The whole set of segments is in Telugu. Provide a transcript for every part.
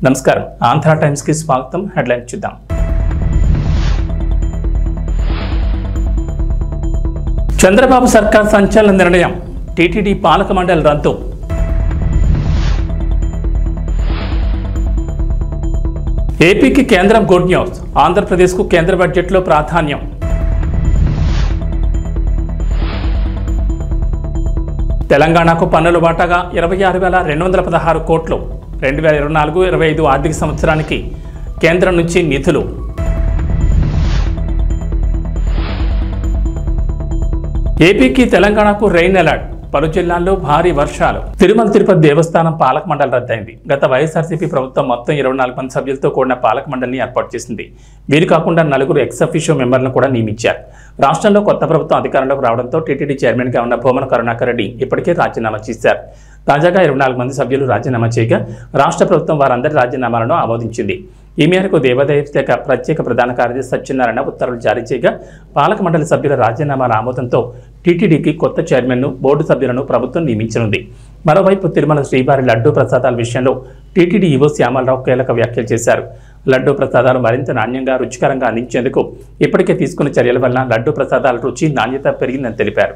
నమస్కారం ఆంధ్ర టైమ్స్ కి స్వాగతం. హెడ్లైన్ చూద్దాం. చంద్రబాబు సర్కార్ సంచలన నిర్ణయం, టీటీడీ పాలక మండలి రద్దు. ఏపీకి కేంద్రం గుడ్ న్యూస్, ఆంధ్రప్రదేశ్కు కేంద్ర బడ్జెట్లో ప్రాధాన్యం. తెలంగాణకు పన్నుల వాటాగా 26,216 కోట్లు 2024-25 ఆర్థిక సంవత్సరానికి కేంద్రం నుంచి నిధులు. ఏపీకి తెలంగాణకు రెయిన్ అలర్ట్, పలు జిల్లాల్లో భారీ వర్షాలు. తిరుమల తిరుపతి దేవస్థానం పాలక మండలి రద్దయింది. గత వైఎస్ఆర్సీపీ ప్రభుత్వం మొత్తం 24 మంది సభ్యులతో కూడిన పాలక మండలిని ఏర్పాటు చేసింది. వీరు కాకుండా 4 ఎక్స్ అఫీషియో మెంబర్లను కూడా నియమించారు. రాష్ట్రంలో కొత్త ప్రభుత్వం అధికారంలోకి రావడంతో టీటీడీ చైర్మన్గా ఉన్న భూమన కరుణాకర్ రెడ్డి ఇప్పటికే రాజీనామా చేశారు. తాజాగా 24 మంది సభ్యులు రాజీనామా చేయగా రాష్ట్ర ప్రభుత్వం వారందరి రాజీనామాలను ఆమోదించింది. ఈ మేరకు దేవాదాయ శాఖ ప్రత్యేక ప్రధాన కార్యదర్శి సత్యనారాయణ ఉత్తర్వులు జారీ చేయగా పాలక మండలి సభ్యుల రాజీనామాల ఆమోదంతో టీటీడీకి కొత్త చైర్మన్ను, బోర్డు సభ్యులను ప్రభుత్వం నియమించనుంది. మరోవైపు తిరుమల శ్రీవారి లడ్డూ ప్రసాదాల విషయంలో టీటీడీ ఈవో శ్యామలరావు కీలక వ్యాఖ్యలు చేశారు. లడ్డూ ప్రసాదాలు మరింత నాణ్యంగా, రుచికరంగా అందించేందుకు ఇప్పటికే తీసుకున్న చర్యల వల్ల లడ్డూ ప్రసాదాల రుచి, నాణ్యత పెరిగిందని తెలిపారు.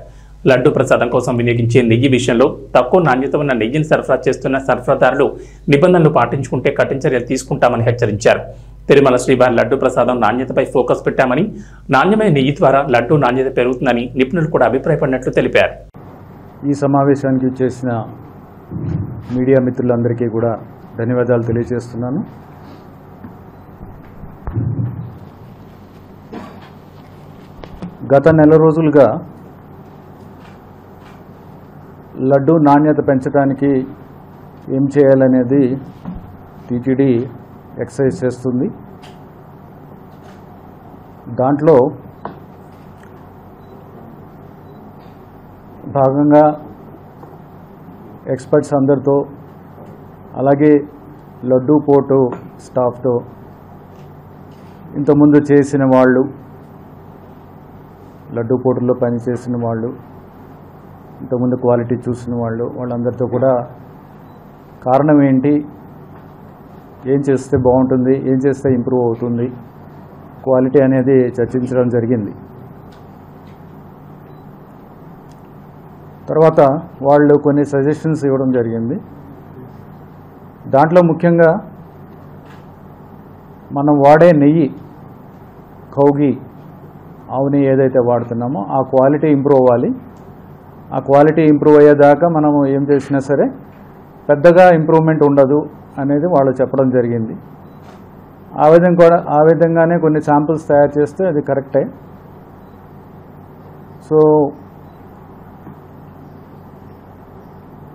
లడ్డూ ప్రసాదం కోసం వినియోగించే నెయ్యి విషయంలో తక్కువ నాణ్యత ఉన్న నెయ్యిని సరఫరా చేస్తున్న సరఫరాదారులు నిబంధనలు పాటించుకుంటే కఠిన చర్యలు తీసుకుంటామని హెచ్చరించారు. తిరుమల శ్రీవారి లడ్డూ ప్రసాదం నాణ్యతపై ఫోకస్ పెట్టామని, నాణ్యమైన నెయ్యి ద్వారా లడ్డూ నాణ్యత పెరుగుతుందని నిపుణులు కూడా అభిప్రాయపడినట్లు తెలిపారు. ఈ సమావేశానికి చేసిన మీడియా మిత్రులందరికీ కూడా ధన్యవాదాలు తెలియజేస్తున్నాను. గత నెల రోజులుగా లడ్డూ నాణ్యత పెంచడానికి ఏం చేయాలనేది టీటీడీ ఎక్సర్సైజ్ చేస్తుంది. దాంట్లో భాగంగా ఎక్స్పర్ట్స్ అందరితో, అలాగే లడ్డూ పోర్టు స్టాఫ్తో, ఇంతకుముందు చేసిన వాళ్ళు, లడ్డూ పోర్టులో పనిచేసిన వాళ్ళు, ఇంతకుముందు క్వాలిటీ చూసిన వాళ్ళందరితో కూడా కారణం ఏంటి, ఏం చేస్తే బాగుంటుంది, ఏం చేస్తే ఇంప్రూవ్ అవుతుంది, క్వాలిటీ అనేది చర్చించడం జరిగింది. తర్వాత వాళ్ళు కొన్ని సజెషన్స్ ఇవ్వడం జరిగింది. దాంట్లో ముఖ్యంగా మనం వాడే నెయ్యి, కౌగి ఆవు నెయ్యి ఏదైతే వాడుతున్నామో ఆ క్వాలిటీ ఇంప్రూవ్ అవ్వాలి. ఆ క్వాలిటీ ఇంప్రూవ్ అయ్యేదాకా మనం ఏం చేసినా సరే పెద్దగా ఇంప్రూవ్మెంట్ ఉండదు అనేది వాళ్ళు చెప్పడం జరిగింది. ఆ విధంగానే కొన్ని శాంపిల్స్ తయారు చేస్తే అది కరెక్టే. సో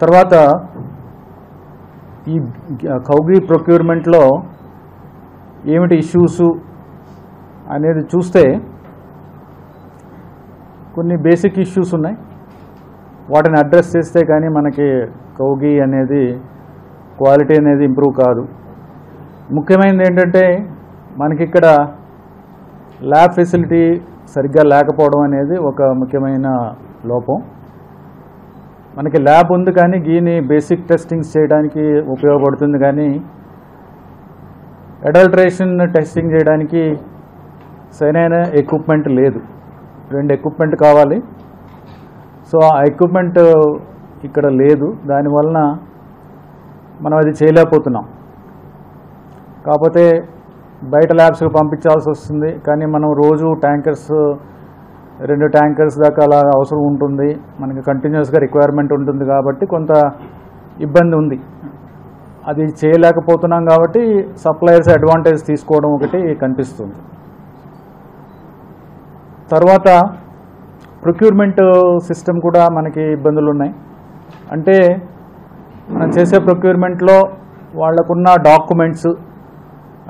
తర్వాత ఈ కౌగి ప్రొక్యూర్మెంట్లో ఏమిటి ఇష్యూస్ అనేది చూస్తే కొన్ని బేసిక్ ఇష్యూస్ ఉన్నాయి. వాటిని అడ్రస్ చేస్తే కానీ మనకి కౌగి అనేది క్వాలిటీ అనేది ఇంప్రూవ్ కాదు. ముఖ్యమైనది ఏంటంటే మనకి ఇక్కడ ల్యాబ్ ఫెసిలిటీ సరిగ్గా లేకపోవడం అనేది ఒక ముఖ్యమైన లోపం. మనకి ల్యాబ్ ఉంది కానీ దీని బేసిక్ టెస్టింగ్స్ చేయడానికి ఉపయోగపడుతుంది, కానీ అడల్ట్రేషన్ టెస్టింగ్ చేయడానికి సరైన ఎక్విప్మెంట్ లేదు. 2 ఎక్విప్మెంట్ కావాలి. సో ఆ ఎక్విప్మెంట్ ఇక్కడ లేదు. దానివలన మనం అది చేయలేకపోతున్నాం. కాకపోతే బయట ల్యాబ్స్కి పంపించాల్సి వస్తుంది. కానీ మనం రోజు ట్యాంకర్స్, 2 ట్యాంకర్స్ దాకా అలా అవసరం ఉంటుంది. మనకి కంటిన్యూస్గా రిక్వైర్మెంట్ ఉంటుంది కాబట్టి కొంత ఇబ్బంది ఉంది. అది చేయలేకపోతున్నాం కాబట్టి సప్లయర్స్ అడ్వాంటేజ్ తీసుకోవడం ఒకటి కనిపిస్తుంది. తర్వాత ప్రొక్యూర్మెంట్ సిస్టమ్ కూడా మనకి ఇబ్బందులు ఉన్నాయి. అంటే మనం చేసే ప్రొక్యూర్మెంట్లో వాళ్ళకున్న డాక్యుమెంట్స్,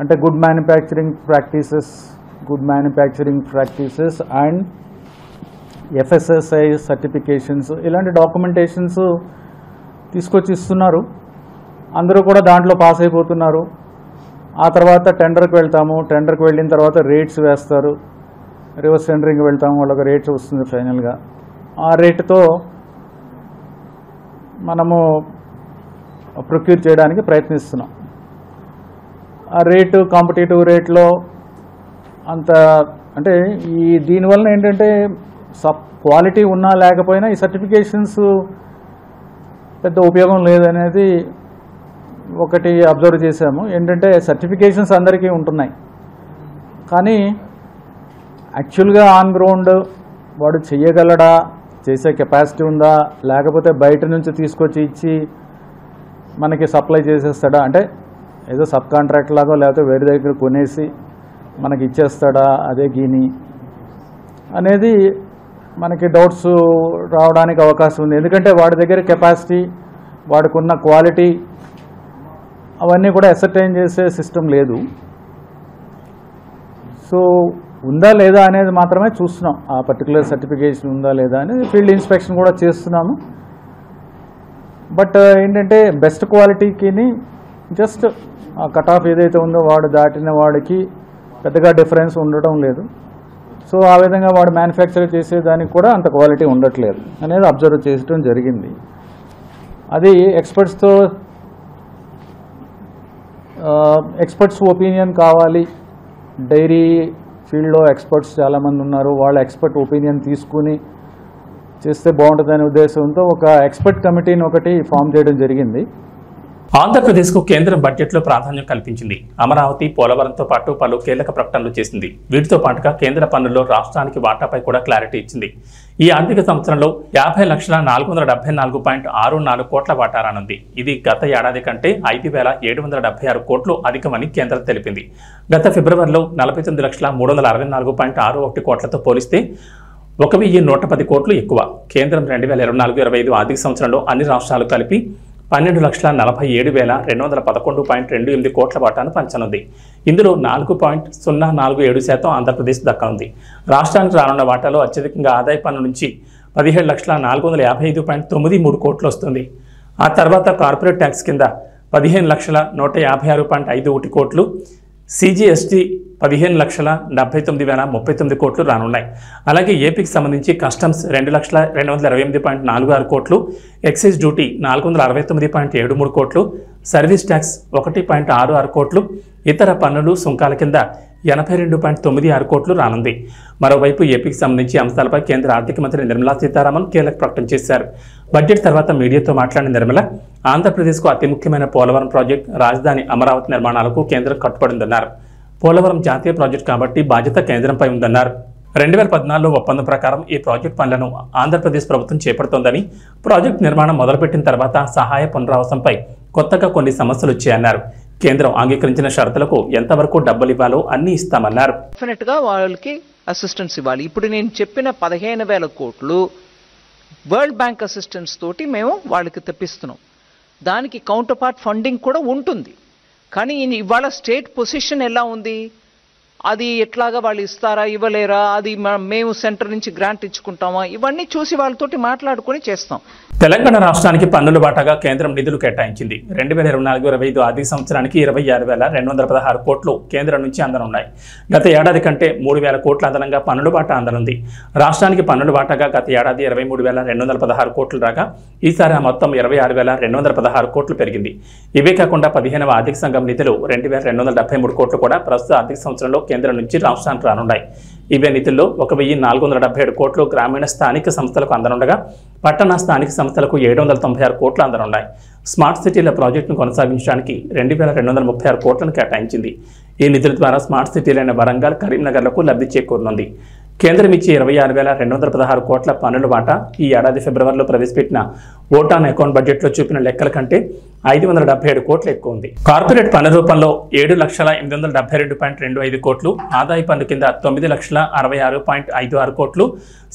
అంటే good manufacturing practices and FSSAI certifications, ఇలాంటి డాక్యుమెంటేషన్స్ తీసుకొచ్చి ఇస్తున్నారు. అందరూ కూడా దాంట్లో పాస్ అయిపోతున్నారు. ఆ తర్వాత టెండర్కి వెళ్తాము. టెండర్కి వెళ్ళిన తర్వాత రేట్స్ వేస్తారు. రివర్స్ టెండరింగ్ వెళ్తాము, వాళ్ళకి రేట్స్ వస్తుంది ఫైనల్గా. ఆ రేటుతో మనము ప్రొక్యూర్ చేయడానికి ప్రయత్నిస్తున్నాం. ఆ రేటు కాంపిటేటివ్ రేట్లో అంత అంటే దీనివల్ల ఏంటంటే క్వాలిటీ ఉన్నా లేకపోయినా ఈ సర్టిఫికేషన్స్ పెద్ద ఉపయోగం లేదనేది ఒకటి అబ్జర్వ్ చేశాము. ఏంటంటే సర్టిఫికేషన్స్ అందరికీ ఉంటున్నాయి, కానీ యాక్చువల్గా ఆన్ గ్రౌండ్ వాడు చేయగలడా, చేసే కెపాసిటీ ఉందా, లేకపోతే బయట నుంచి తీసుకొచ్చి ఇచ్చి మనకి సప్లై చేసేస్తాడా, అంటే ఏదో సబ్ కాంట్రాక్ట్ లాగా లేకపోతే వేరే దగ్గర కొనేసి మనకి ఇచ్చేస్తాడా అదే గీని అనేది మనకి డౌట్స్ రావడానికి అవకాశం ఉంది. ఎందుకంటే వాడి దగ్గర కెపాసిటీ, వాడికున్న క్వాలిటీ అవన్నీ కూడా అసర్టైన్ చేసే సిస్టమ్ లేదు. సో ఉందా లేదా అనేది మాత్రమే చూస్తున్నాం, ఆ పర్టికులర్ సర్టిఫికేషన్ ఉందా లేదా అనేది ఫీల్డ్ ఇన్స్పెక్షన్ కూడా చేస్తున్నాము. బట్ ఏంటంటే బెస్ట్ క్వాలిటీకి జస్ట్ ఆ కట్ ఆఫ్ ఏదైతే ఉందో వాడు దాటిన వాడికి పెద్దగా డిఫరెన్స్ ఉండటం లేదు. సో ఆ విధంగా వాడు మ్యానుఫ్యాక్చర్ చేసేదానికి కూడా అంత క్వాలిటీ ఉండట్లేదు అనేది అబ్జర్వ్ చేయడం జరిగింది. అది ఎక్స్పర్ట్స్ ఒపీనియన్ కావాలి. డైరీ ఫీల్డ్లో ఎక్స్పర్ట్స్ చాలామంది ఉన్నారు, వాళ్ళ ఎక్స్పర్ట్ ఒపీనియన్ తీసుకుని చేస్తే బాగుంటుందనే ఉద్దేశంతో ఒక ఎక్స్పర్ట్ కమిటీని ఒకటి ఫామ్ చేయడం జరిగింది. ఆంధ్రప్రదేశ్కు కేంద్రం బడ్జెట్లో ప్రాధాన్యం కల్పించింది. అమరావతి, పోలవరంతో పాటు పలు కీలక ప్రకటనలు చేసింది. వీటితో పాటుగా కేంద్ర పన్నుల్లో రాష్ట్రానికి వాటాపై కూడా క్లారిటీ ఇచ్చింది. ఈ ఆర్థిక సంవత్సరంలో 50,474.64 కోట్ల వాటా రానుంది. ఇది గత ఏడాది కంటే 5,776 కోట్లు అధికమని కేంద్రం తెలిపింది. గత ఫిబ్రవరిలో 49,364.61 కోట్లతో పోలిస్తే 1,110 కోట్లు ఎక్కువ. కేంద్రం 2024-25 ఆర్థిక సంవత్సరంలో అన్ని రాష్ట్రాలు కలిపి 12,47,211.28 కోట్ల వాటాను పంచనుంది. ఇందులో 4.047% ఆంధ్రప్రదేశ్ దక్కనుంది. రాష్ట్రానికి రానున్న వాటాలో అత్యధికంగా ఆదాయ పన్ను నుంచి 17,455.93 కోట్లు వస్తుంది. ఆ తర్వాత కార్పొరేట్ ట్యాక్స్ కింద 15,156.51 కోట్లు, సిజిఎస్టీ 15,79,039 కోట్లు రానున్నాయి. అలాగే ఏపీకి సంబంధించి కస్టమ్స్ 2,228.46 కోట్లు, ఎక్సైజ్ డ్యూటీ 469.73 కోట్లు, సర్వీస్ ట్యాక్స్ 1.66 కోట్లు, ఇతర పన్నులు సుంకాల కింద 82.96 కోట్లు రానుంది. మరోవైపు ఏపీకి సంబంధించి అంశాలపై కేంద్ర ఆర్థిక మంత్రి నిర్మలా సీతారామన్ కీలక ప్రకటన చేశారు. బడ్జెట్ తర్వాత మీడియాతో మాట్లాడిన నిర్మల, ఆంధ్రప్రదేశ్కు అతి ముఖ్యమైన పోలవరం ప్రాజెక్టు, రాజధాని అమరావతి నిర్మాణాలకు కేంద్రం కట్టుబడిందన్నారు. పోలవరం జాతీయ ప్రాజెక్టు కాబట్టి బాధ్యత కేంద్రంపై ఉందన్నారు. 2014లో ఒప్పందం ప్రకారం ఈ ప్రాజెక్టు పనులను ఆంధ్రప్రదేశ్ ప్రభుత్వం చేపడుతోందని, ప్రాజెక్టు నిర్మాణం మొదలుపెట్టిన తర్వాత సహాయ పునరావాసంపై కొత్తగా కొన్ని సమస్యలు వచ్చాయన్నారు. కేంద్రం అంగీకరించిన షరతులకు ఎంతవరకు డబ్బులు ఇవ్వాలో అన్ని ఇస్తామన్నారు. డెఫినెట్ గా వాళ్ళకి అసిస్టెన్స్ ఇవ్వాలి. ఇప్పుడు నేను చెప్పిన 15,000 కోట్లు వరల్డ్ బ్యాంక్ అసిస్టెన్స్ తోటి మేము వాళ్ళకి తెప్పిస్తున్నాం. దానికి కౌంటర్ పార్ట్ ఫండింగ్ కూడా ఉంటుంది. కానీ ఇవాళ స్టేట్ పొజిషన్ ఎలా ఉంది, అది ఎట్లాగా వాళ్ళు ఇస్తారా ఇవ్వలేరా, అది మేము సెంటర్ నుంచి గ్రాంట్ ఇచ్చుకుంటామా, ఇవన్నీ చూసి వాళ్ళతోటి మాట్లాడుకొని చేస్తాం. తెలంగాణ రాష్ట్రానికి పన్నుల వాటాగా కేంద్రం నిధులు కేటాయించింది. 2024-25 ఆర్థిక సంవత్సరానికి 26,216 కోట్లు కేంద్రం నుంచి అందనున్నాయి. గత ఏడాది కంటే 3,000 కోట్ల అదనంగా పన్నుల వాటా అందనుంది. రాష్ట్రానికి పన్నుల వాటాగా గత ఏడాది 23,216 కోట్లు రాగా ఈసారి ఆ మొత్తం 26,216 కోట్లు పెరిగింది. ఇవే కాకుండా 15వ ఆర్థిక సంఘం నిధులు 2,273 కోట్లు కూడా ప్రస్తుత ఆర్థిక సంవత్సరంలో కేంద్రం నుంచి రాష్ట్రానికి రానున్నాయి. ఇవే నిధుల్లో 1,477 కోట్లు గ్రామీణ స్థానిక సంస్థలకు అందనుండగా పట్టణ స్థానిక సంస్థలకు 796 కోట్లు అందనున్నాయి. స్మార్ట్ సిటీల ప్రాజెక్టును కొనసాగించడానికి 2,236 కోట్లను కేటాయించింది. ఈ నిధుల ద్వారా స్మార్ట్ సిటీలైన వరంగల్, కరీంనగర్లకు లబ్ధి చేకూరనుంది. కేంద్రం ఇచ్చే 26,216 కోట్ల పన్నుల వాటా ఈ ఏడాది ఫిబ్రవరిలో ప్రవేశపెట్టిన ఓట్ ఆన్ అకౌంట్ బడ్జెట్లో చూపిన లెక్కల కంటే 577 కోట్లు ఎక్కువ ఉంది. కార్పొరేట్ పన్ను రూపంలో 7,872.25 కోట్లు, ఆదాయ పన్ను కింద 9,66.56 కోట్లు,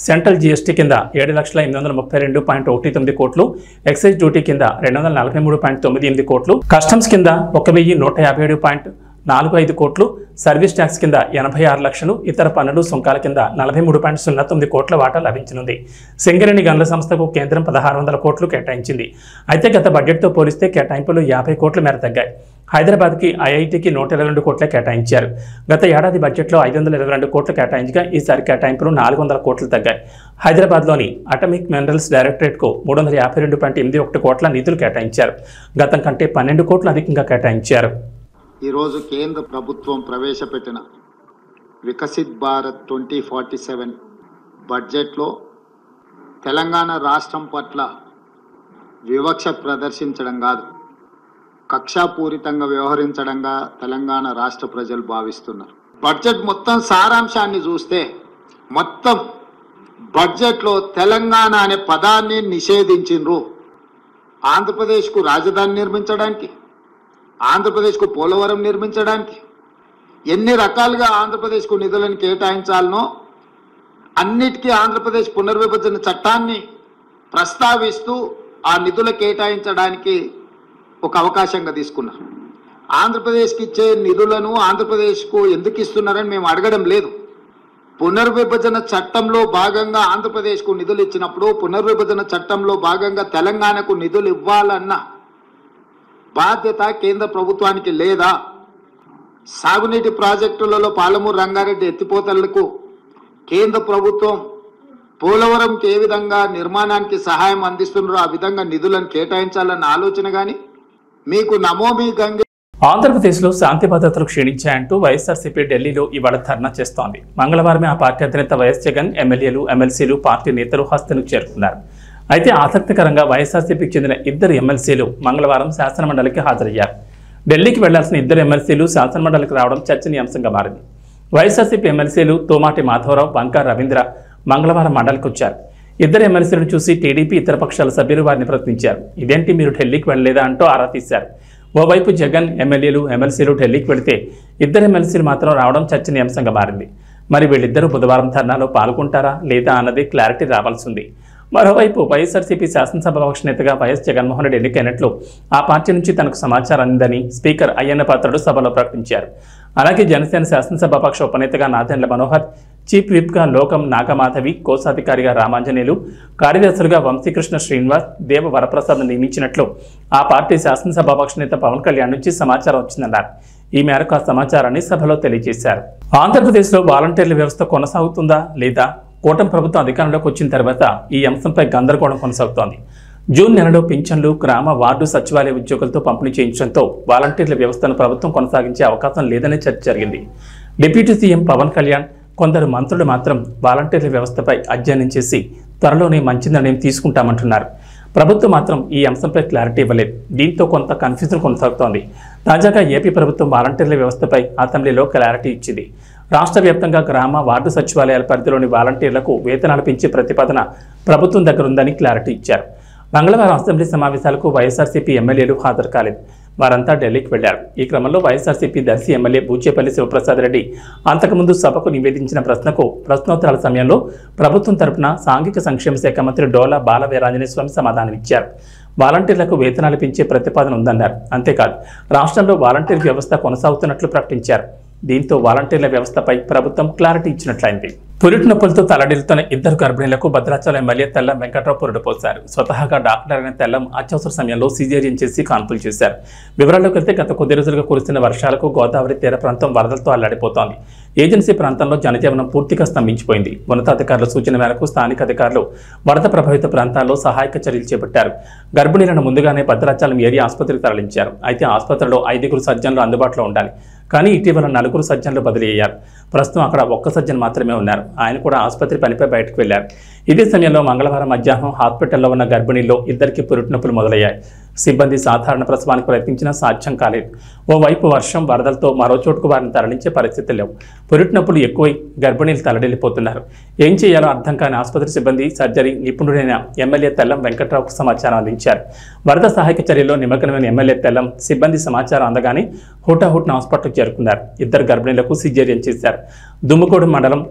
సెంట్రల్ జీఎస్టీ కింద 7,832.19 కోట్లు, ఎక్సైజ్ డ్యూటీ కింద 243.98 కోట్లు, కస్టమ్స్ కింద 1,157.45 కోట్లు, సర్వీస్ ట్యాక్స్ కింద 86 లక్షలు, ఇతర పన్నులు సుంకాల కింద 43.09 కోట్ల వాటా లభించనుంది. సింగరేణి గనుల సంస్థకు కేంద్రం 1,600 కోట్లు కేటాయించింది. అయితే గత బడ్జెట్తో పోలిస్తే కేటాయింపులు 50 కోట్ల మేర తగ్గాయి. హైదరాబాద్కి ఐఐటీకి 122 కోట్లే కేటాయించారు. గత ఏడాది బడ్జెట్లో 522 కోట్లు కేటాయించగా ఈసారి కేటాయింపులు 400 కోట్లు తగ్గాయి. హైదరాబాద్లోని అటమిక్ మినరల్స్ డైరెక్టరేట్కు 352.81 కోట్ల నిధులు కేటాయించారు. గతం కంటే 12 కోట్లు అధికంగా కేటాయించారు. ఈరోజు కేంద్ర ప్రభుత్వం ప్రవేశపెట్టిన వికసిత్ భారత్ 2047 బడ్జెట్లో తెలంగాణ రాష్ట్రం పట్ల వివక్ష ప్రదర్శించడం కాదు, కక్షాపూరితంగా వ్యవహరించడంగా తెలంగాణ రాష్ట్ర ప్రజలు భావిస్తున్నారు. బడ్జెట్ మొత్తం సారాంశాన్ని చూస్తే మొత్తం బడ్జెట్లో తెలంగాణ అనే పదాన్ని నిషేధించిండ్రు. ఆంధ్రప్రదేశ్కు రాజధాని నిర్మించడానికి, ఆంధ్రప్రదేశ్కు పోలవరం నిర్మించడానికి, ఎన్ని రకాలుగా ఆంధ్రప్రదేశ్కు నిధులను కేటాయించాలనో అన్నిటికీ ఆంధ్రప్రదేశ్ పునర్విభజన చట్టాన్ని ప్రస్తావిస్తూ ఆ నిధులు కేటాయించడానికి ఒక అవకాశంగా తీసుకున్నారు. ఆంధ్రప్రదేశ్కి ఇచ్చే నిధులను ఆంధ్రప్రదేశ్కు ఎందుకు ఇస్తున్నారని మేము అడగడం లేదు. పునర్విభజన చట్టంలో భాగంగా ఆంధ్రప్రదేశ్కు నిధులు ఇచ్చినప్పుడు పునర్విభజన చట్టంలో భాగంగా తెలంగాణకు నిధులు ఇవ్వాలన్న బాధ్యత కేంద్ర ప్రభుత్వానికి లేదా? సాగునీటి ప్రాజెక్టులలో పాలమూరు రంగారెడ్డి ఎత్తిపోతలకు కేంద్ర ప్రభుత్వం పోలవరంకి ఏ విధంగా నిర్మాణానికి సహాయం అందిస్తున్నారో ఆ విధంగా నిధులను కేటాయించాలన్న ఆలోచన కానీ మీకు నమోమి గంగే. ఆంధ్రప్రదేశ్లో శాంతి భద్రతలు క్షీణించాయంటూ వైఎస్ఆర్సీపీ ఢిల్లీలో ఇవాళ ధర్నా చేస్తోంది. మంగళవారమే ఆ పార్టీ అధినేత వైఎస్ జగన్, ఎమ్మెల్యేలు, ఎమ్మెల్సీలు పార్టీ నేతలు హస్తను చేరుకున్నారు. అయితే ఆసక్తికరంగా వైఎస్ఆర్సీపీకి చెందిన ఇద్దరు ఎమ్మెల్సీలు మంగళవారం శాసనమండలికి హాజరయ్యారు. ఢిల్లీకి వెళ్లాల్సిన ఇద్దరు ఎమ్మెల్సీలు శాసనమండలికి రావడం చర్చనీయాంశంగా మారింది. వైఎస్ఆర్సీపీ ఎమ్మెల్సీలు తోమాటి మాధవరావు, బంకా రవీంద్ర మంగళవారం మండలికి వచ్చారు. ఇద్దరు ఎమ్మెల్సీలను చూసి టీడీపీ ఇతర పక్షాల సభ్యులు వారిని ప్రశ్నించారు. ఇదేంటి మీరు ఢిల్లీకి వెళ్ళలేదా అంటూ ఆరా తీశారు. ఓవైపు జగన్, ఎమ్మెల్యేలు, ఎమ్మెల్సీలు ఢిల్లీకి వెళితే ఇద్దరు ఎమ్మెల్సీలు మాత్రం రావడం చర్చనీయాంశంగా మారింది. మరి వీళ్ళిద్దరూ బుధవారం ధర్నాలో పాల్గొంటారా లేదా అన్నది క్లారిటీ రావాల్సి ఉంది. మరోవైపు వైఎస్ఆర్సీపీ శాసనసభాపక్ష నేతగా వైఎస్ జగన్మోహన్ రెడ్డి ఎన్నికైనట్లు ఆ పార్టీ నుంచి తనకు సమాచారం అందిందని స్పీకర్ అయ్యన్న పాత్రుడు సభలో ప్రకటించారు. అలాగే జనసేన శాసనసభాపక్ష ఉపనేతగా నాదెండ్ల మనోహర్, చీఫ్ విప్గా లోకం నాగమాధవి, కోశాధికారిగా రామాంజనేయులు, కార్యదర్శులుగా వంశీకృష్ణ శ్రీనివాస్, దేవ వరప్రసాద్ నియమించినట్లు ఆ పార్టీ శాసనసభాపక్ష నేత పవన్ కళ్యాణ్ నుంచి సమాచారం వచ్చిందన్నారు. ఈ మేరకు ఆ సమాచారాన్ని సభలో తెలియజేశారు. ఆంధ్రప్రదేశ్లో వాలంటీర్ల వ్యవస్థ కొనసాగుతుందా లేదా? కూటమి ప్రభుత్వం అధికారంలోకి వచ్చిన తర్వాత ఈ అంశంపై గందరగోళం కొనసాగుతోంది. జూన్ నెలలో పింఛన్లు గ్రామ వార్డు సచివాలయ ఉద్యోగులతో పంపిణీ చేయించడంతో వాలంటీర్ల వ్యవస్థను ప్రభుత్వం కొనసాగించే అవకాశం లేదనే చర్చ జరిగింది. డిప్యూటీ సీఎం పవన్ కళ్యాణ్, కొందరు మంత్రులు మాత్రం వాలంటీర్ల వ్యవస్థపై అధ్యయనం చేసి త్వరలోనే మంచి నిర్ణయం తీసుకుంటామంటున్నారు. ప్రభుత్వం మాత్రం ఈ అంశంపై క్లారిటీ ఇవ్వలేదు. దీంతో కొంత కన్ఫ్యూజన్ కొనసాగుతోంది. తాజాగా ఏపీ ప్రభుత్వం వాలంటీర్ల వ్యవస్థపై అసెంబ్లీలో క్లారిటీ ఇచ్చింది. రాష్ట్ర వ్యాప్తంగా గ్రామ వార్డు సచివాలయాల పరిధిలోని వాలంటీర్లకు వేతనాలు పెంచే ప్రతిపాదన ప్రభుత్వం దగ్గర ఉందని క్లారిటీ ఇచ్చారు. మంగళవారం అసెంబ్లీ సమావేశాలకు వైఎస్ఆర్సీపీ ఎమ్మెల్యేలు హాజరు కాలేదు. వారంతా ఢిల్లీకి వెళ్లారు. ఈ క్రమంలో వైఎస్ఆర్సీపీ దర్శి ఎమ్మెల్యే బూచేపల్లి శివప్రసాద్ రెడ్డి అంతకుముందు సభకు నివేదించిన ప్రశ్నకు ప్రశ్నోత్తరాల సమయంలో ప్రభుత్వం తరపున సాంఘిక సంక్షేమ శాఖ మంత్రి డోలా బాల వీరాంజనేయ స్వామి సమాధానమిచ్చారు. వాలంటీర్లకు వేతనాలు పెంచే ప్రతిపాదన ఉందన్నారు. అంతేకాదు రాష్ట్రంలో వాలంటీర్ వ్యవస్థ కొనసాగుతున్నట్లు ప్రకటించారు. దీంతో వాలంటీర్ల వ్యవస్థపై ప్రభుత్వం క్లారిటీ ఇచ్చినట్లయింది. పురిటి నొప్పులతో తలడిల్లుతున్న ఇద్దరు గర్భిణీలకు భద్రాచలం ఎమ్మెల్యే తెల్లం వెంకట్రావు పురుడు పోశారు. స్వతహాగా డాక్టర్ అయిన తెల్లం అత్యవసర సమయంలో సిజేరియన్ చేసి కాన్పులు చేశారు. వివరాల్లోకి వెళ్తే గత కొద్ది రోజులుగా కురుస్తున్న వర్షాలకు గోదావరి తీర ప్రాంతం వరదలతో అల్లాడిపోతోంది. ఏజెన్సీ ప్రాంతంలో జనజీవనం పూర్తిగా స్తంభించిపోయింది. ఉన్నతాధికారుల సూచన మేరకు స్థానిక అధికారులు వరద ప్రభావిత ప్రాంతాల్లో సహాయక చర్యలు చేపట్టారు. గర్భిణీలను ముందుగానే భద్రాచలం ఏరియా ఆసుపత్రికి తరలించారు. అయితే ఆసుపత్రిలో 5 సర్జన్లు అందుబాటులో ఉండాలి. కానీ ఇటీవల 4 సర్జన్లు బదిలీ అయ్యారు. ప్రస్తుతం అక్కడ 1 సర్జన్ మాత్రమే ఉన్నారు. ఆయన కూడా ఆసుపత్రి పనిపై బయటకు వెళ్లారు. ఇదే సమయంలో మంగళవారం మధ్యాహ్నం హాస్పిటల్లో ఉన్న గర్భిణీల్లో ఇద్దరికి పురిటి నొప్పులు మొదలయ్యాయి. సిబ్బంది సాధారణ ప్రసవానికి ప్రయత్నించినా సాధ్యం కాలేదు. ఓవైపు వర్షం, వరదలతో మరో చోటుకు వారిని తరలించే పరిస్థితులు లేవు. పురిటి నొప్పులు ఎక్కువై గర్భిణీలు తలడిల్లిపోతున్నారు. ఏం చేయాలో అర్థం కాని ఆసుపత్రి సిబ్బంది సర్జరీ నిపుణుడైన ఎమ్మెల్యే తెల్లం వెంకట్రావుకు సమాచారం అందించారు. వరద సహాయక చర్యల్లో నిమగ్నమైన ఎమ్మెల్యే తెల్లం సిబ్బంది సమాచారం అందగానే హుటాహుట్న హాస్పిటల్కి చేరుకున్నారు. ఇద్దరు గర్భిణీలకు సిజేరియన్ చేశారు. దుమ్ముకోడు మండలం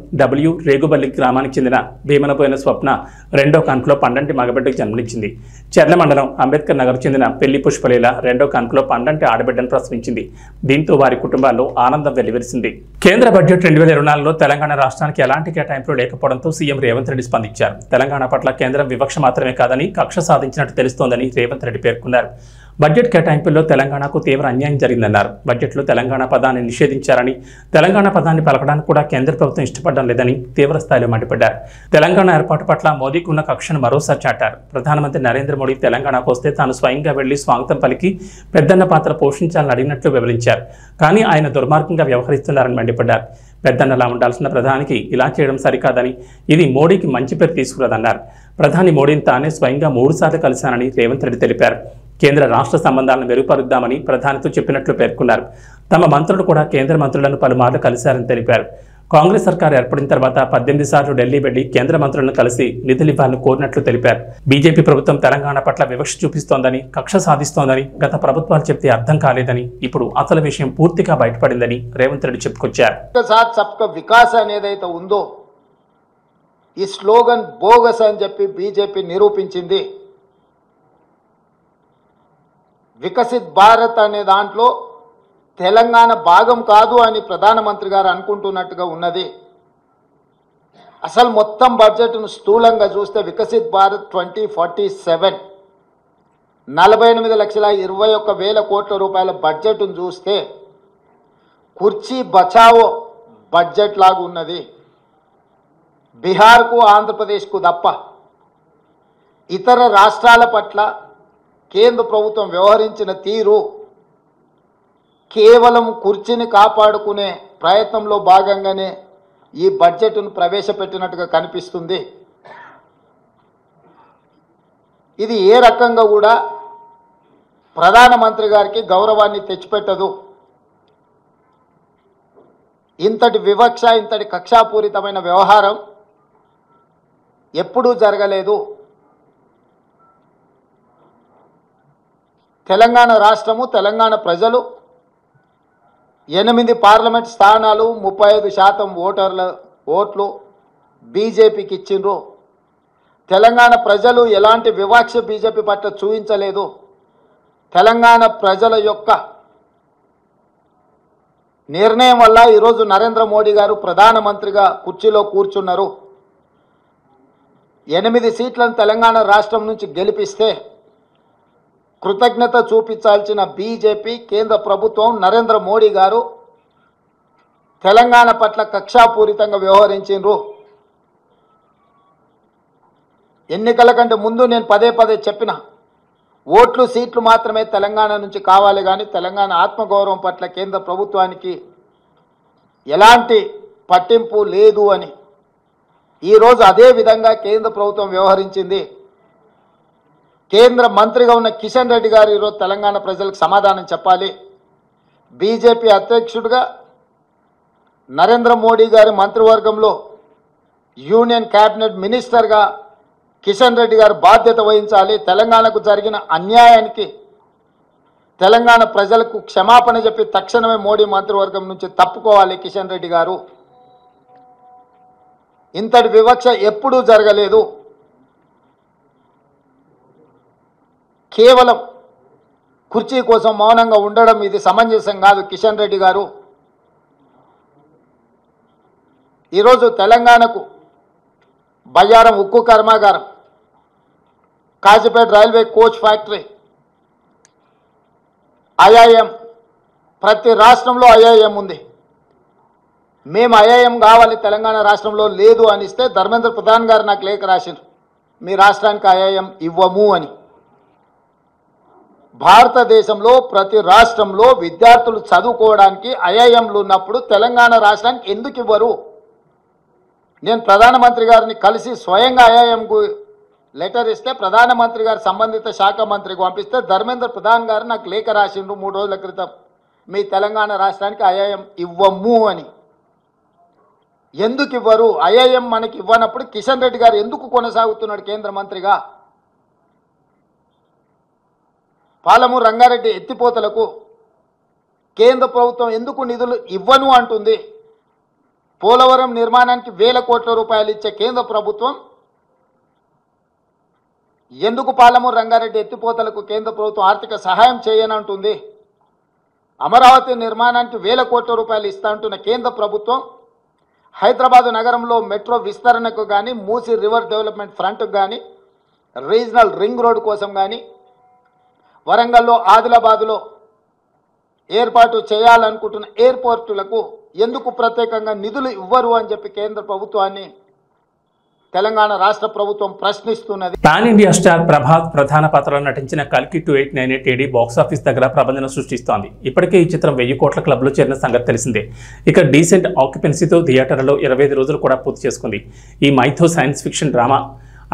రేగుబల్లి గ్రామానికి చెందిన భీమనపోయిన స్వప్న 2వ కాన్పులో పండంటి మగబిడ్డకు జన్మనిచ్చింది. చెర్ల మండలం అంబేద్కర్ నగర్ చెందిన పెళ్లి పుష్పలీల 2వ కాన్పులో పండంటి ఆడబిడ్డను ప్రసవించింది. దీంతో వారి కుటుంబాల్లో ఆనందం వెల్లివిరిసింది. కేంద్ర బడ్జెట్ 2024లో తెలంగాణ రాష్ట్రానికి ఎలాంటి కేటాయింపులు లేకపోవడంతో సీఎం రేవంత్ రెడ్డి స్పందించారు. తెలంగాణ పట్ల కేంద్రం వివక్ష మాత్రమే కాదని కక్ష సాధించినట్టు తెలుస్తోందని రేవంత్ రెడ్డి పేర్కొన్నారు. బడ్జెట్ కేటాయింపుల్లో తెలంగాణకు తీవ్ర అన్యాయం జరిగిందన్నారు. బడ్జెట్లో తెలంగాణ పదాన్ని నిషేధించారని, తెలంగాణ పదాన్ని పలకడానికి కూడా కేంద్ర ప్రభుత్వం ఇష్టపడడం లేదని తీవ్ర స్థాయిలో మండిపడ్డారు. తెలంగాణ ఏర్పాటు పట్ల మోదీకి ఉన్న కక్షను మరోసారి చాటారు. ప్రధానమంత్రి నరేంద్ర మోడీ తెలంగాణకు వస్తే తాను స్వయంగా వెళ్లి స్వాగతం పలికి పెద్దన్న పాత్ర పోషించాలని అడిగినట్లు వివరించారు. కానీ ఆయన దుర్మార్గంగా వ్యవహరిస్తున్నారని మండిపడ్డారు. పెద్దన్నలా ఉండాల్సిన ప్రధానికి ఇలా చేయడం సరికాదని, ఇది మోడీకి మంచి పేరు తీసుకురాదన్నారు. ప్రధాని మోడీని తానే స్వయంగా 3 సార్లు కలిశానని రేవంత్ రెడ్డి తెలిపారు. కేంద్ర రాష్ట్ర సంబంధాలను మెరుగుపరుద్దామని ప్రధానితో చెప్పినట్లు పేర్కొన్నారు. తమ మంత్రులు కూడా కేంద్ర మంత్రులను పలుమార్లు కలిశారని తెలిపారు. కాంగ్రెస్ సర్కార్ ఏర్పడిన తర్వాత 18 సార్లు ఢిల్లీ వెళ్లి కేంద్ర మంత్రులను కలిసి నిధులివ్వాలని కోరినట్లు తెలిపారు. బీజేపీ ప్రభుత్వం తెలంగాణ పట్ల వివక్ష చూపిస్తోందని, కక్ష సాధిస్తోందని గత ప్రభుత్వాలు చెప్తే అర్థం కాలేదని, ఇప్పుడు అసలు విషయం పూర్తిగా బయటపడిందని రేవంత్ రెడ్డి చెప్పుకొచ్చారు. సబ్కా వికాస్ అనేదైతే ఉందో ఈ స్లోగన్ బోగస్ అని చెప్పి బీజేపీ నిరూపించింది. వికసిత్ భారత్ అనే దాంట్లో తెలంగాణ భాగం కాదు అని ప్రధానమంత్రి గారు అనుకుంటున్నట్టుగా ఉన్నది. అసలు మొత్తం బడ్జెట్ను స్థూలంగా చూస్తే వికసిత్ భారత్ 2047 48,21,000 కోట్ల రూపాయల బడ్జెట్ను చూస్తే కుర్చీ బచావో బడ్జెట్ లాగా ఉన్నది. బీహార్కు ఆంధ్రప్రదేశ్కు తప్ప ఇతర రాష్ట్రాల పట్ల కేంద్ర ప్రభుత్వం వ్యవహరించిన తీరు కేవలం కుర్చీని కాపాడుకునే ప్రయత్నంలో భాగంగానే ఈ బడ్జెట్ను ప్రవేశపెట్టినట్టుగా కనిపిస్తుంది. ఇది ఏ రకంగా కూడా ప్రధానమంత్రి గారికి గౌరవాన్ని తెచ్చిపెట్టదు. ఇంతటి వివక్ష, ఇంతటి కక్షాపూరితమైన వ్యవహారం ఎప్పుడూ జరగలేదు. తెలంగాణ రాష్ట్రము, తెలంగాణ ప్రజలు 8 పార్లమెంట్ స్థానాలు, 35% ఓట్లు బీజేపీకి ఇచ్చిండ్రు. తెలంగాణ ప్రజలు ఎలాంటి వివక్ష బీజేపీ పట్ల చూపించలేదు. తెలంగాణ ప్రజల యొక్క నిర్ణయం వల్ల ఈరోజు నరేంద్ర మోడీ గారు ప్రధానమంత్రిగా కుర్చీలో కూర్చున్నారు. 8 సీట్లను తెలంగాణ రాష్ట్రం నుంచి గెలిపిస్తే కృతజ్ఞత చూపించాల్సిన బీజేపీ కేంద్ర ప్రభుత్వం, నరేంద్ర మోడీ గారు తెలంగాణ పట్ల కక్షాపూరితంగా వ్యవహరించారు. ఎన్నికల కంటే ముందు నేను పదే చెప్పిన, ఓట్లు సీట్లు మాత్రమే తెలంగాణ నుంచి కావాలి, కానీ తెలంగాణ ఆత్మగౌరవం పట్ల కేంద్ర ప్రభుత్వానికి ఎలాంటి పట్టింపు లేదు అని. ఈరోజు అదే విధంగా కేంద్ర ప్రభుత్వం వ్యవహరించింది. కేంద్ర మంత్రిగా ఉన్న కిషన్ రెడ్డి గారు ఈరోజు తెలంగాణ ప్రజలకు సమాధానం చెప్పాలి. బీజేపీ అధ్యక్షుడిగా నరేంద్ర మోడీ గారి మంత్రివర్గంలో యూనియన్ క్యాబినెట్ మినిస్టర్గా కిషన్ రెడ్డి గారు బాధ్యత వహించాలి. తెలంగాణకు జరిగిన అన్యాయానికి తెలంగాణ ప్రజలకు క్షమాపణ చెప్పి తక్షణమే మోడీ మంత్రివర్గం నుంచి తప్పుకోవాలి కిషన్ రెడ్డి గారు. ఇంతటి వివక్ష ఎప్పుడూ జరగలేదు. కేవలం కుర్చీ కోసం మౌనంగా ఉండడం ఇది సమంజసం కాదు. కిషన్ రెడ్డి గారు ఈరోజు తెలంగాణకు బయ్యారం ఉక్కు కర్మాగారం, Kazipet railway coach factory, IIM, ప్రతి రాష్ట్రంలో ఐఐఎం ఉంది. మేము ఐఐఎం కావాలి తెలంగాణ రాష్ట్రంలో లేదు అనిస్తే ధర్మేంద్ర ప్రధాన్ గారు నాకు లేఖ రాశారు, మీ రాష్ట్రానికి ఐఐఎం ఇవ్వము అని. భారతదేశంలో ప్రతి రాష్ట్రంలో విద్యార్థులు చదువుకోవడానికి ఐఐఎంలు ఉన్నప్పుడు తెలంగాణ రాష్ట్రానికి ఎందుకు ఇవ్వరు? నేను ప్రధానమంత్రి గారిని కలిసి స్వయంగా ఐఐఎంకు లెటర్ ఇస్తే ప్రధానమంత్రి గారు సంబంధిత శాఖ మంత్రికి పంపిస్తే ధర్మేంద్ర ప్రధాన్ గారు నాకు లేఖ రాసిండ్రు 3 రోజుల క్రితం, మీ తెలంగాణ రాష్ట్రానికి ఐఐఎం ఇవ్వము అని. ఎందుకు ఇవ్వరు? ఐఐఎం మనకి ఇవ్వనప్పుడు కిషన్ రెడ్డి గారు ఎందుకు కొనసాగుతున్నాడు కేంద్ర మంత్రిగా? పాలమూరు రంగారెడ్డి ఎత్తిపోతలకు కేంద్ర ప్రభుత్వం ఎందుకు నిధులు ఇవ్వను అంటుంది? పోలవరం నిర్మాణానికి 1000 కోట్ల రూపాయలు ఇచ్చే కేంద్ర ప్రభుత్వం ఎందుకు పాలమూరు రంగారెడ్డి ఎత్తిపోతలకు కేంద్ర ప్రభుత్వం ఆర్థిక సహాయం చేయనంటుంది? అమరావతి నిర్మాణానికి 1000 కోట్ల రూపాయలు ఇస్తా అంటున్న కేంద్ర ప్రభుత్వం హైదరాబాద్ నగరంలో మెట్రో విస్తరణకు కానీ, మూసీ రివర్ డెవలప్మెంట్ ఫ్రంట్కు కానీ, రీజనల్ రింగ్ రోడ్ కోసం కానీ వరంగల్లో, ఆదిలాబాదులో ఏర్పాటు చేయాలనుకుంటున్న ఎయిర్పోర్టులకు ఎందుకు ప్రత్యేకంగా నిధులు ఇవ్వరు అని చెప్పి కేంద్ర ప్రభుత్వాన్ని తెలంగాణ రాష్ట్ర ప్రభుత్వం ప్రశ్నిస్తున్నది. పాన్ ఇండియా స్టార్ ప్రభాస్ ప్రధాన పాత్రలో నటించిన కల్కి 2898 AD బాక్సాఫీస్ దగ్గర ప్రబంధన సృష్టిస్తోంది. ఇప్పటికే ఈ చిత్రం 1000 కోట్ల క్లబ్లో చేరిన సంగతి తెలిసిందే. ఇక డీసెంట్ ఆక్యుపెన్సీతో థియేటర్లలో 25 రోజులు కూడా పూర్తి చేసుకుంది. ఈ mytho science fiction drama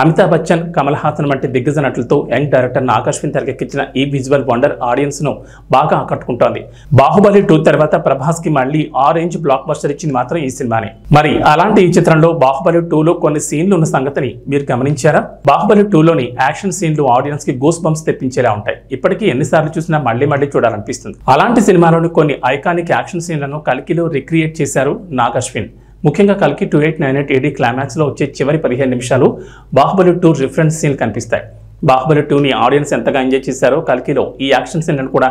Amitabh Bachchan, Kamal Haasan వంటి దిగ్గజ నటులతో యంగ్ డైరెక్టర్ నాగశ్విన్ తెరకెక్కించిన ఈ విజువల్ వండర్ ఆడియన్స్ ను బాగా ఆకట్టుకుంటోంది. బాహుబలి 2 తర్వాత ప్రభాస్ కి మళ్లీ ఆరెంజ్ బ్లాక్ బస్టర్ ఇచ్చింది మాత్రం ఈ సినిమానే. మరి అలాంటి ఈ చిత్రంలో బాహుబలి 2లో కొన్ని సీన్లు ఉన్న సంగతిని మీరు గమనించారా? బాహుబలి 2లోని యాక్షన్ సీన్లు ఆడియన్స్ కి గూస్ బంప్స్ తెప్పించేలా ఉంటాయి. ఇప్పటికీ ఎన్నిసార్లు చూసినా మళ్లీ చూడాలనిపిస్తుంది. అలాంటి సినిమాలోని కొన్ని ఐకానిక్ యాక్షన్ సీన్లను కల్కిలో రిక్రియేట్ చేశారు నాగశ్విన్. ముఖ్యంగా కల్కి 2898 AD క్లైమాక్స్ లో వచ్చే చివరి 15 నిమిషాలు బాహుబలి 2 రిఫరెన్స్ సీన్ కనిపిస్తాయి. బాహుబలి 2ని ఆడియన్స్ ఎంతగా ఎంజాయ్ చేశారో కల్కిలో ఈ యాక్షన్ సీన్లను కూడా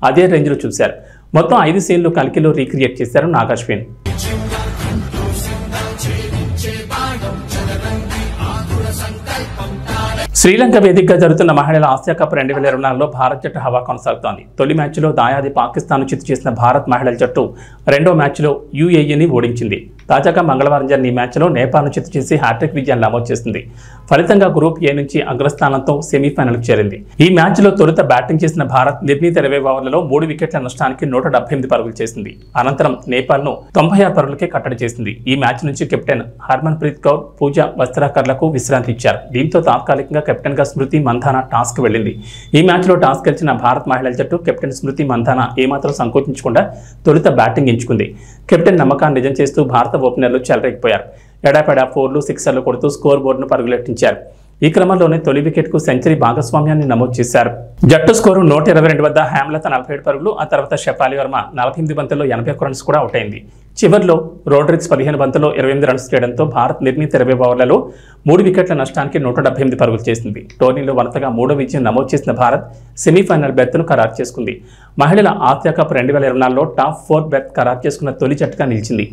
అదే రేంజ్ లో చూశారు. మొత్తం 5 సీన్లు కల్కిలో రీక్రియేట్ చేశారు నాగశ్విన్. శ్రీలంక వేదికగా జరుగుతున్న మహిళల ఆసియా కప్ 2024లో భారత్ జట్టు హవా కొనసాగుతోంది. తొలి మ్యాచ్లో దాయాది పాకిస్తాన్ చిత్తు చేసిన భారత్ మహిళల జట్టు రెండో మ్యాచ్లో UAEని ఓడించింది. తాజాగా మంగళవారం జరిగిన ఈ మ్యాచ్లో నేపాల్ను చిత్తు చేసి హ్యాట్రిక్ విజయాన్ని నమోదు చేసింది. ఫలితంగా గ్రూప్ ఏ నుంచి అగ్రస్థానంతో సెమీఫైనల్కు చేరింది. ఈ మ్యాచ్లో తొలుత బ్యాటింగ్ చేసిన భారత్ నిర్ణీత 20 ఓవర్లలో 3 వికెట్ల నష్టానికి 178 పరుగులు చేసింది. అనంతరం నేపాల్ను 96 పరుగులకే కట్టడి చేసింది. ఈ మ్యాచ్ నుంచి కెప్టెన్ హర్మన్ ప్రీత్ కౌర్, పూజా వస్త్రాకర్లకు విశ్రాంతి ఇచ్చారు. దీంతో తాత్కాలికంగా కెప్టెన్ గా స్మృతి మంధానా టాస్క్ వెళ్లింది. ఈ మ్యాచ్ లో టాస్ గెలిచిన భారత్ మహిళల జట్టు కెప్టెన్ స్మృతి మంధానా ఏమాత్రం సంకోచించకుండా తొలుత బ్యాటింగ్ ఎంచుకుంది. కెప్టెన్ నమ్మకాన్ని నిజం చేస్తూ భారత ఓపెనర్లు చెలరేగిపోయారు. ఎడాపెడా 4లు, 6లు కొడుతూ స్కోర్ బోర్డును పరుగులెట్టించారు. ఈ క్రమంలోనే తొలి వికెట్కు సెంచరీ భాగస్వామ్యాన్ని నమోదు చేశారు. జట్టు స్కోరు 122 వద్ద హేమలత 47 పరుగులు, ఆ తర్వాత షెఫాలి వర్మ 48 బంతుల్లో 81 రన్స్ కూడా అవుట్ అయింది. చివర్లో రోడ్రిగ్స్ 15 బంతుల్లో 28 రన్స్ చేయడంతో భారత్ నిర్ణీత 20 ఓవర్లలో 3 వికెట్ల నష్టానికి 178 పరుగులు చేసింది. టోర్నీలో వరుసగా 3వ విజయం నమోదు చేసిన భారత్ సెమీఫైనల్ బెర్త్ను ఖరారు చేసుకుంది. మహిళల ఆసియా కప్ 2024లో టాప్ 4 బెర్త్ ఖరారు చేసుకున్న తొలి జట్టుగా నిలిచింది.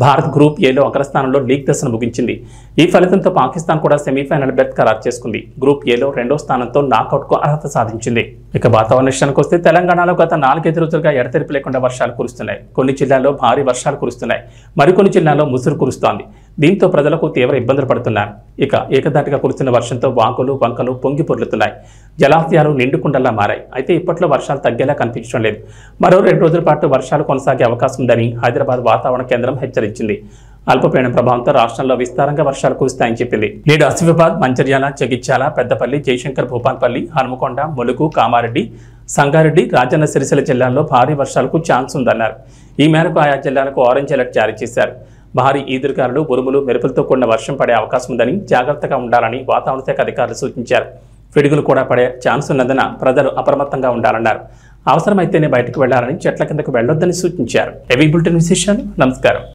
భారత్ గ్రూప్ ఏలో అగ్రస్థానంలో లీగ్ దశను ముగించింది. ఈ ఫలితంతో పాకిస్తాన్ కూడా సెమీఫైనల్ బెర్త్ ఖరారు చేసుకుంది. గ్రూప్ ఏలో 2వ స్థానంతో నాకౌట్కు అర్హత సాధించింది. ఇక వాతావరణ విషయానికి వస్తే తెలంగాణలో గత 4-5 రోజులుగా ఎడతెరిపి లేకుండా వర్షాలు కురుస్తున్నాయి. కొన్ని జిల్లాల్లో భారీ వర్షాలు కురుస్తున్నాయి. మరికొన్ని జిల్లాల్లో ముసురు కురుస్తోంది. దీంతో ప్రజలకు తీవ్ర ఇబ్బందులు పడుతున్నారు. ఇక ఏకధాటిగా కురుస్తున్న వర్షంతో వాగులు, వంకలు పొంగి పొర్లుతున్నాయి. జలాశయాలు నిండుకుండలా మారాయి. అయితే ఇప్పట్లో వర్షాలు తగ్గేలా కనిపించడం లేదు. మరో 2 రోజుల పాటు వర్షాలు కొనసాగే అవకాశం ఉందని హైదరాబాద్ వాతావరణ కేంద్రం హెచ్చరించింది. అల్పపీడన ప్రభావంతో రాష్ట్రంలో విస్తారంగా వర్షాలు కురుస్తాయని చెప్పింది. నేడు ఆసిఫాబాద్, మంచిర్యాల, జగిత్యాల, పెద్దపల్లి, జయశంకర్ భూపాల్పల్లి, హనుమకొండ, ములుగు, కామారెడ్డి, సంగారెడ్డి, రాజన్న సిరిసిల్ల జిల్లాల్లో భారీ వర్షాలకు ఛాన్స్ ఉందన్నారు. ఈ మేరకు ఆయా జిల్లాలకు ఆరెంజ్ అలర్ట్ జారీ చేశారు. భారీ ఈదురుగాలులు, ఉరుములు, మెరుపులతో కూడిన వర్షం పడే అవకాశం ఉందని, జాగ్రత్తగా ఉండాలని వాతావరణ శాఖ అధికారులు సూచించారు. పిడుగులు కూడా పడే ఛాన్స్ ఉన్నందున ప్రజలు అప్రమత్తంగా ఉండాలన్నారు. అవసరమైతేనే బయటకు వెళ్లాలని, చెట్ల కిందకు వెళ్లొద్దని సూచించారు. ఏవీ బులెటిన్ విశేషాలు. నమస్కారం.